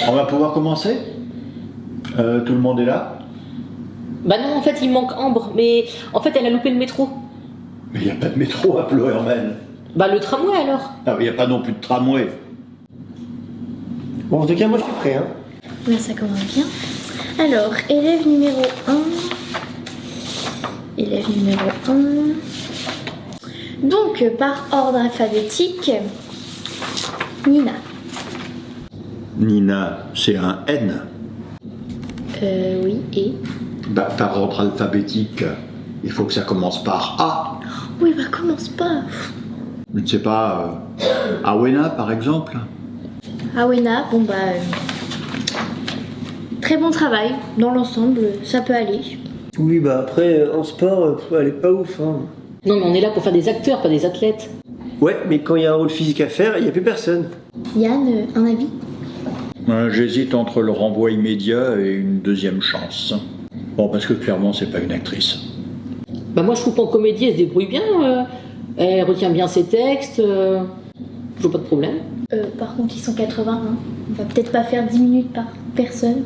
On va pouvoir commencer. Tout le monde est là. Bah non, en fait, il manque Ambre, mais en fait, elle a loupé le métro. Mais il n'y a pas de métro à Ploërmel. Bah le tramway alors. Ah, il n'y a pas non plus de tramway. Bon, en tout cas, moi je suis prêt. Hein. Là, ça commence bien. Alors, élève numéro 1. Élève numéro 1. Donc, par ordre alphabétique, Nina. Nina, c'est un N. Oui, et. Bah, par ordre alphabétique, il faut que ça commence par A. Oui, bah commence pas. Je ne sais pas, Awena par exemple. Awena, bon bah. Très bon travail, dans l'ensemble, ça peut aller. Oui, bah après, en sport, elle est pas ouf. Hein. Non, mais on est là pour faire des acteurs, pas des athlètes. Ouais, mais quand il y a un rôle physique à faire, il n'y a plus personne. Yann, un avis? J'hésite entre le renvoi immédiat et une deuxième chance. Bon, parce que clairement, c'est pas une actrice. Bah moi, je trouve qu'en comédie, elle se débrouille bien. Elle retient bien ses textes. Je vois pas de problème. Par contre, ils sont 80. Hein. On va peut-être pas faire 10 minutes par personne.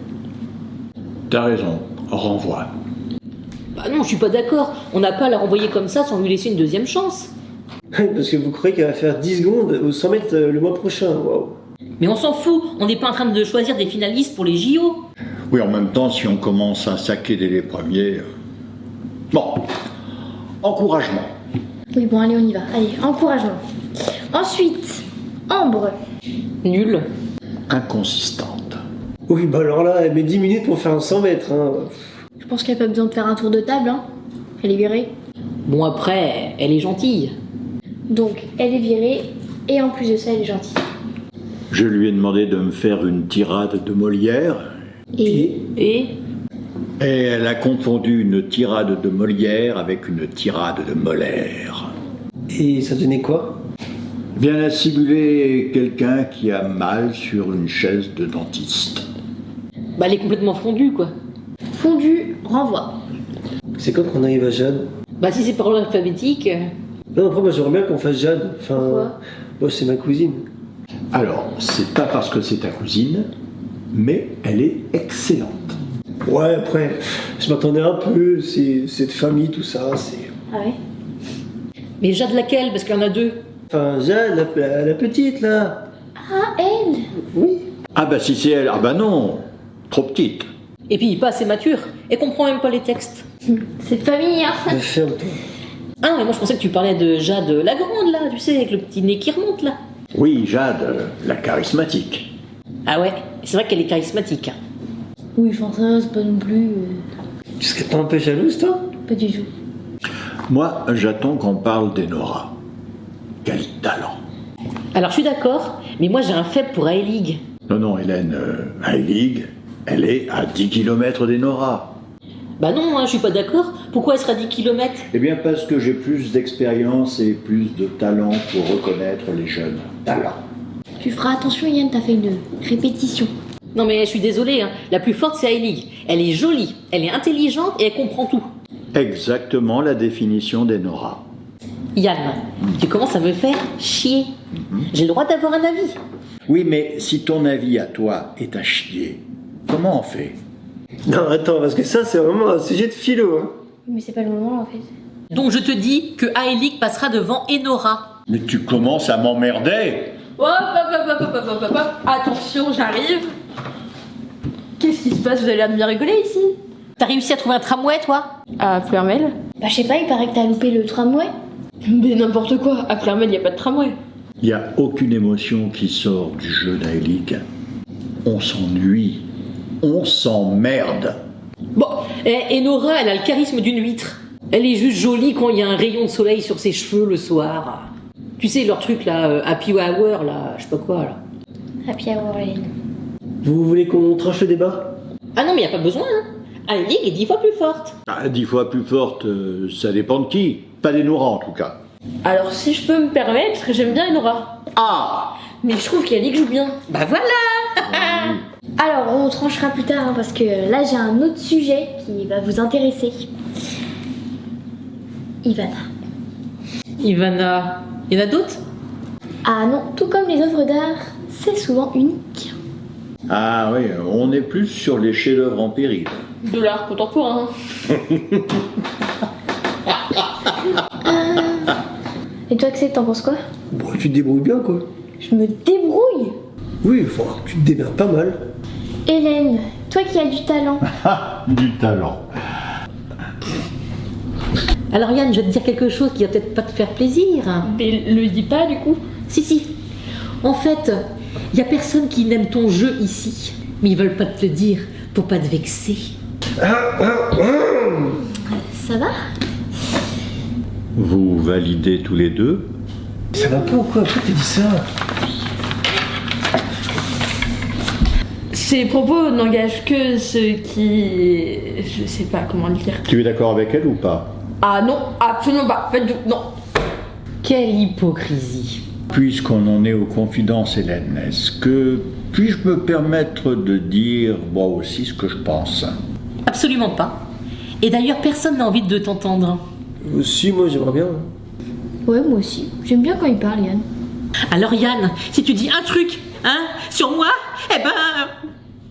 T'as raison, renvoi. Bah non, je suis pas d'accord. On n'a pas à la renvoyer comme ça sans lui laisser une deuxième chance. Parce que vous croyez qu'elle va faire 10 secondes au 100 mètres le mois prochain. Waouh. Mais on s'en fout. On n'est pas en train de choisir des finalistes pour les JO. Oui, en même temps, si on commence à saquer dès les premiers... Bon, encouragement. Oui, bon, allez, on y va. Allez, encouragement. Ensuite, Ambre. Nul. Inconsistante. Oui, bah alors là, elle met 10 minutes pour faire un 100 mètres. Hein. Je pense qu'elle a pas besoin de faire un tour de table. Hein. Elle est virée. Bon, après, elle est gentille. Donc, elle est virée. Et en plus de ça, elle est gentille. Je lui ai demandé de me faire une tirade de Molière. Et Et Et elle a confondu une tirade de Molière avec une tirade de Molaire. Et ça donnait quoi? Bien à simuler quelqu'un qui a mal sur une chaise de dentiste. bah, elle est complètement fondue, quoi. fondu, renvoi. C'est quand qu'on arrive à Jade? Bah, si c'est par ordre alphabétique. Non, après, moi j'aimerais bien qu'on fasse Jade. Enfin, Pourquoi? moi c'est ma cousine. Alors, c'est pas parce que c'est ta cousine, mais elle est excellente. Ouais, après, je m'attendais un peu, c'est de famille, tout ça, c'est... Ah ouais? Mais Jade laquelle? Parce qu'il y en a deux. Enfin, Jade, la petite, là. Ah, elle? Oui. Ah bah si c'est elle, ah bah non, trop petite. Et puis, pas assez mature. Elle comprend même pas les textes. C'est de famille, hein? Ferme-toi. Ah, mais moi je pensais que tu parlais de Jade la grande, là, tu sais, avec le petit nez qui remonte, là. Oui, Jade, la charismatique. Ah ouais, c'est vrai qu'elle est charismatique. Hein. Oui, enfin ça, c'est pas non plus... Tu serais pas un peu jalouse, toi? pas du tout. Moi, j'attends qu'on parle d'Enora. Quel talent. Alors je suis d'accord, mais moi j'ai un faible pour Aelig. Non, non, Hélène, Heilig, elle est à 10 km d'Enora. Bah non, hein, je suis pas d'accord. Pourquoi elle sera 10 km? Eh bien parce que j'ai plus d'expérience et plus de talent pour reconnaître les jeunes talents. Tu feras attention, Yann, t'as fait une répétition. Non mais je suis désolée, hein. La plus forte c'est Aelig. Elle est jolie, elle est intelligente et elle comprend tout. Exactement la définition d'Enora. Yann, tu commences à me faire chier. J'ai le droit d'avoir un avis. Oui, mais si ton avis à toi est à chier, comment on fait? Non, attends, parce que ça, c'est vraiment un sujet de philo, hein. Mais c'est pas le moment, en fait. Donc je te dis que Aelig passera devant Enora. Mais tu commences à m'emmerder. Hop, hop, hop, hop, hop, hop, hop, hop. Attention, j'arrive. Qu'est-ce qui se passe? Vous avez l'air de bien rigoler ici. T'as réussi à trouver un tramway, toi? À Ploërmel? Bah, je sais pas, il paraît que t'as loupé le tramway. Mais n'importe quoi, à Ploërmel, y a pas de tramway. Il n'y a aucune émotion qui sort du jeu d'Aelig. On s'ennuie. On s'emmerde. Bon, Enora, elle a le charisme d'une huître. Elle est juste jolie quand il y a un rayon de soleil sur ses cheveux le soir. Tu sais, leur truc là, Happy Hour, là, je sais pas quoi, là. Happy Hour, Hélène. Vous voulez qu'on tranche le débat? Ah non, mais y a pas besoin, hein. Aelig est 10 fois plus forte. Ah, 10 fois plus forte, ça dépend de qui. Pas d'Enora en tout cas. Alors, si je peux me permettre, j'aime bien Enora. Ah! Mais je trouve qu'Aelig joue bien. Bah voilà. Alors, on tranchera plus tard, hein, parce que là, j'ai un autre sujet qui va vous intéresser. Ivana. Ivana, y en a d'autres? Ah non, tout comme les œuvres d'art, c'est souvent unique. Ah oui, on est plus sur les chefs-d'œuvre en péril. De l'art contemporain. Et toi, Axel, t'en penses quoi? Bon, tu te débrouilles bien, quoi. Je me débrouille. Oui, enfin, tu te démerdes pas mal. Hélène, toi qui as du talent. Du talent. Alors Yann, je vais te dire quelque chose qui va peut-être pas te faire plaisir. Mais le dis pas du coup. Si. En fait, il y a personne qui n'aime ton jeu ici. Mais ils veulent pas te le dire pour pas te vexer. Ça va? Vous validez tous les deux? Ça va pas ou quoi? Pourquoi t'as dit ça? Ces propos n'engagent que ceux qui... Je sais pas comment le dire. Tu es d'accord avec elle ou pas? Ah non, absolument pas. Pas du tout, non. Quelle hypocrisie. Puisqu'on en est aux confidences, Hélène, puis-je me permettre de dire moi aussi ce que je pense? Absolument pas. Et d'ailleurs, personne n'a envie de t'entendre. Si, moi j'aimerais bien. Ouais, moi aussi. J'aime bien quand il parle, Yann. Alors Yann, si tu dis un truc, sur moi,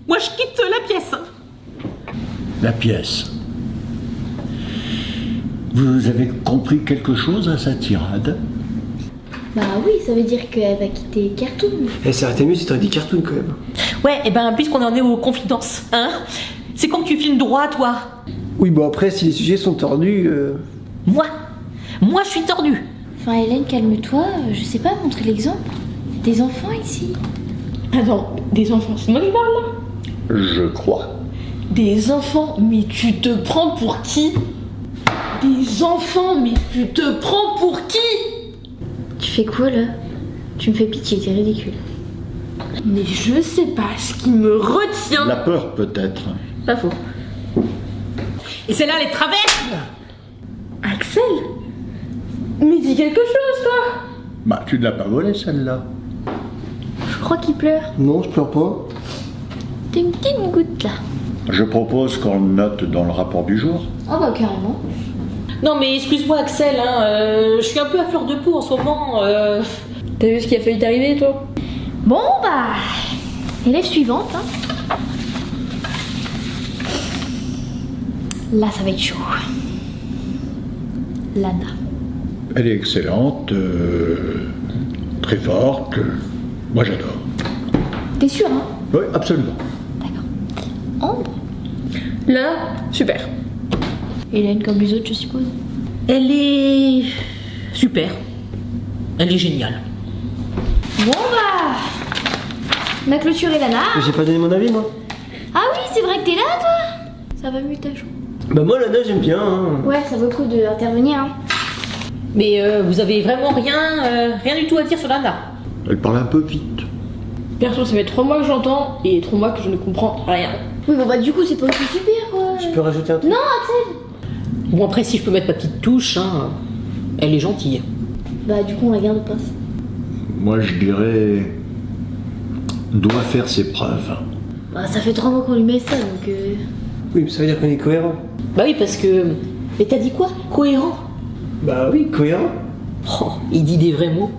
moi je quitte la pièce. La pièce. Vous avez compris quelque chose à sa tirade? Bah oui, ça veut dire qu'elle va quitter Cartoon. Eh, ça aurait été mieux si t'aurais dit cartoon quand même. Ouais, puisqu'on en est aux confidences, c'est quand que tu filmes droit, toi. Oui, bon après, si les sujets sont tordus... Moi je suis tordue. Enfin, Hélène, calme-toi. Je sais pas, montrer l'exemple. Des enfants ici. Attends, des enfants, c'est moi qui parle là? Je crois. Des enfants, mais tu te prends pour qui? Des enfants, mais tu te prends pour qui? Tu fais quoi, là? Tu me fais pitié, t'es ridicule. Mais je sais pas ce qui me retient. La peur peut-être. Pas faux. Et celle-là, elle est travers. Axel? Mais dis quelque chose, toi! Bah, tu ne l'as pas volée celle-là. Je crois qu'il pleure. Non, je pleure pas. T'as une petite goutte, là. Je propose qu'on le note dans le rapport du jour. Oh bah, carrément. Non mais excuse-moi Axel, je suis un peu à fleur de peau en ce moment. T'as vu ce qui a failli t'arriver, toi? Bon, bah... Élève suivante, hein. Là, ça va être chaud. Lana. Elle est excellente, très forte. Moi j'adore. T'es sûr, hein? Oui, absolument. Ambre. Là, super. Hélène comme les autres, je suppose. Elle est super. Elle est géniale. Bon, bah... On a clôturé Lana. Mais j'ai pas donné mon avis, moi. Ah oui, c'est vrai que t'es là, toi. Ça va mieux ta joue. Bah moi, Lana, j'aime bien. Hein. Ouais, ça vaut le coup d'intervenir, hein. Mais vous avez vraiment rien du tout à dire sur Lana. Elle parle un peu vite. Perso, ça fait 3 mois que j'entends et 3 mois que je ne comprends rien. Oui, bon, bah du coup, c'est pas aussi super, quoi. Je peux rajouter un truc? Non, Axel. Bon après si je peux mettre ma petite touche, elle est gentille. Bah du coup, on la garde pas. Moi je dirais... doit faire ses preuves. Bah ça fait 3 mois qu'on lui met ça, donc... Oui, mais ça veut dire qu'on est cohérent. Bah oui parce que... Mais t'as dit quoi? Cohérent? Bah oui, cohérent. Oh, il dit des vrais mots.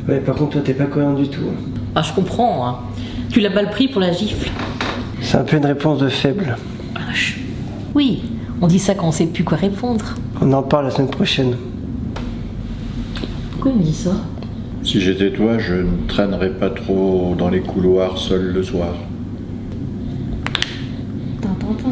Ouais, par contre, toi, t'es pas cohérent du tout. Ah je comprends, Tu l'as mal pris pour la gifle. C'est un peu une réponse de faible. Oui, on dit ça quand on sait plus quoi répondre. On en parle la semaine prochaine. Pourquoi il me dit ça? Si j'étais toi, je ne traînerais pas trop dans les couloirs seul le soir. Tin, tin, tin.